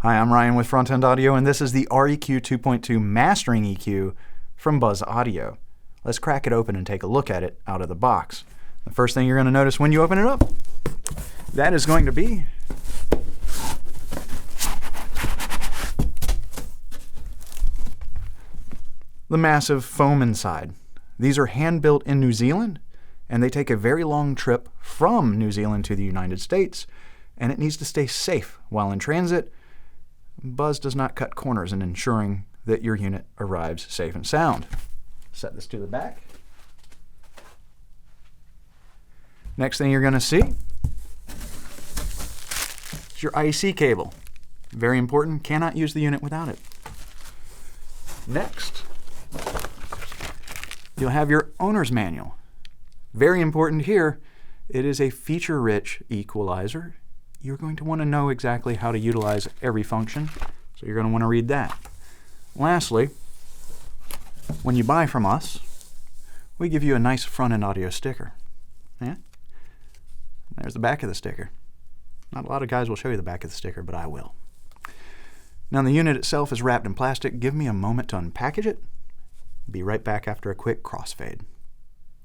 Hi, I'm Ryan with Front End Audio, and this is the REQ-2.2 Mastering EQ from Buzz Audio. Let's crack it open and take a look at it out of the box. The first thing you're going to notice when you open it up, that is going to be the massive foam inside. These are hand-built in New Zealand, and they take a very long trip from New Zealand to the United States, and it needs to stay safe while in transit. Buzz does not cut corners in ensuring that your unit arrives safe and sound. Set this to the back. Next thing you're going to see is your IEC cable. Very important, cannot use the unit without it. Next, you'll have your owner's manual. Very important here, it is a feature-rich equalizer. You're going to want to know exactly how to utilize every function, so you're going to want to read that. Lastly, when you buy from us, we give you a nice front-end audio sticker. Yeah? There's the back of the sticker. Not a lot of guys will show you the back of the sticker, but I will. Now the unit itself is wrapped in plastic. Give me a moment to unpackage it. Be right back after a quick crossfade.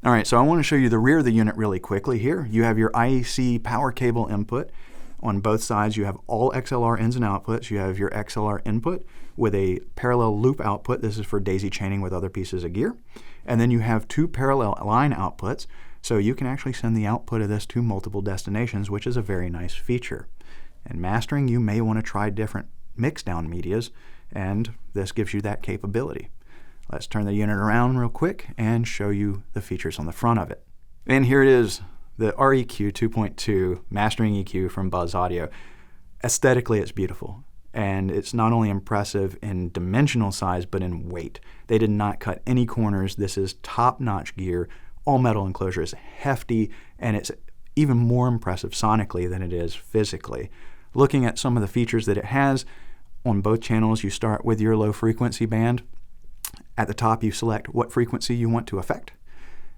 All right, so I want to show you the rear of the unit really quickly here. You have your IEC power cable input. On both sides, you have all XLR ins and outputs. You have your XLR input with a parallel loop output. This is for daisy chaining with other pieces of gear. And then you have two parallel line outputs, so you can actually send the output of this to multiple destinations, which is a very nice feature. In mastering, you may want to try different mix-down medias, and this gives you that capability. Let's turn the unit around real quick and show you the features on the front of it. And here it is, the REQ-2.2 Mastering EQ from Buzz Audio. Aesthetically, it's beautiful. And it's not only impressive in dimensional size, but in weight. They did not cut any corners. This is top-notch gear. All metal enclosure is hefty, and it's even more impressive sonically than it is physically. Looking at some of the features that it has, on both channels, you start with your low frequency band. At the top, you select what frequency you want to affect.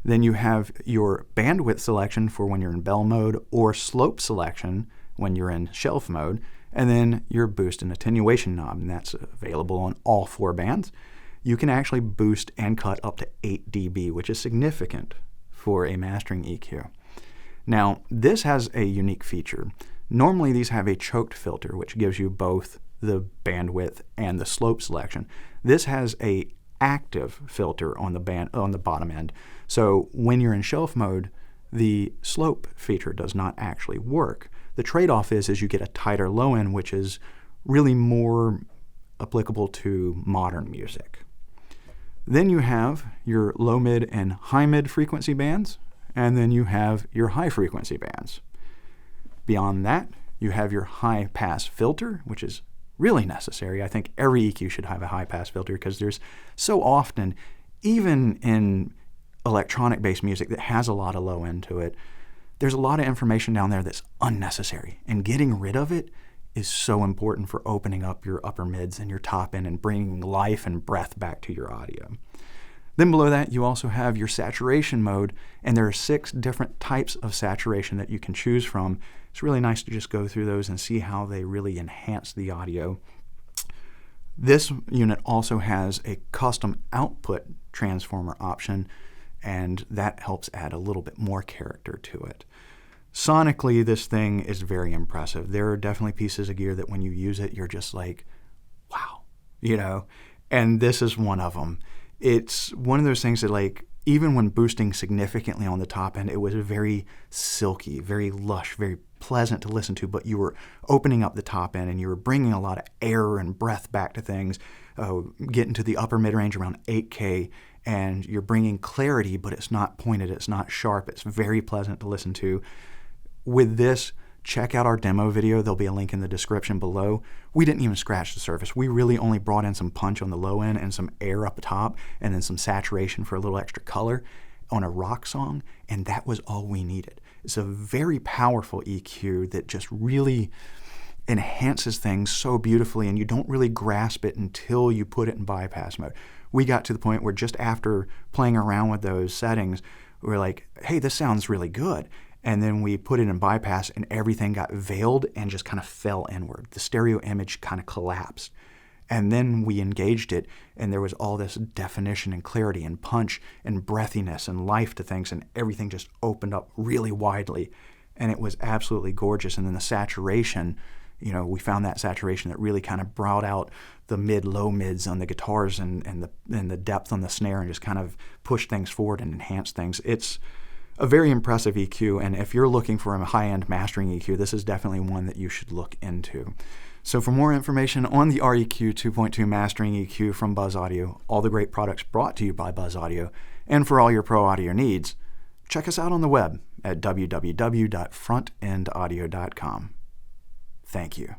Then you have your bandwidth selection for when you're in bell mode, or slope selection when you're in shelf mode, and then your boost and attenuation knob, and that's available on all 4 bands. You can actually boost and cut up to 8 dB, which is significant for a mastering EQ. Now, this has a unique feature. Normally, these have a choked filter, which gives you both the bandwidth and the slope selection. This has a active filter on the bottom end. So when you're in shelf mode, the slope feature does not actually work. The trade-off is you get a tighter low end, which is really more applicable to modern music. Then you have your low mid and high mid frequency bands, and then you have your high frequency bands. Beyond that, you have your high pass filter, which is really necessary. I think every EQ should have a high pass filter because there's so often, even in electronic-based music that has a lot of low end to it, there's a lot of information down there that's unnecessary, and getting rid of it is so important for opening up your upper mids and your top end and bringing life and breath back to your audio. Then below that, you also have your saturation mode, and there are 6 different types of saturation that you can choose from. It's really nice to just go through those and see how they really enhance the audio. This unit also has a custom output transformer option, and that helps add a little bit more character to it. Sonically, this thing is very impressive. There are definitely pieces of gear that when you use it, you're just like, wow, you know, and this is one of them. It's one of those things that, like, even when boosting significantly on the top end, it was very silky, very lush, very pleasant to listen to, but you were opening up the top end and you were bringing a lot of air and breath back to things, getting to the upper mid-range around 8K, and you're bringing clarity, but it's not pointed, it's not sharp, it's very pleasant to listen to. With this, check out our demo video. There'll be a link in the description below. We didn't even scratch the surface. We really only brought in some punch on the low end and some air up top, and then some saturation for a little extra color on a rock song, and that was all we needed. It's a very powerful EQ that just really enhances things so beautifully, and you don't really grasp it until you put it in bypass mode. We got to the point where just after playing around with those settings, we were like, hey, this sounds really good. and then we put it in bypass, and everything got veiled and just kind of fell inward. The stereo image kind of collapsed. And then we engaged it, and there was all this definition and clarity and punch and breathiness and life to things, and everything just opened up really widely. And it was absolutely gorgeous. And then the saturation, you know, we found that saturation that really kind of brought out the mid-low mids on the guitars and the depth on the snare, and just kind of pushed things forward and enhanced things. It's a very impressive EQ, and if you're looking for a high-end mastering EQ, this is definitely one that you should look into. So for more information on the REQ 2.2 Mastering EQ from Buzz Audio, all the great products brought to you by Buzz Audio, and for all your pro audio needs, check us out on the web at www.frontendaudio.com. Thank you.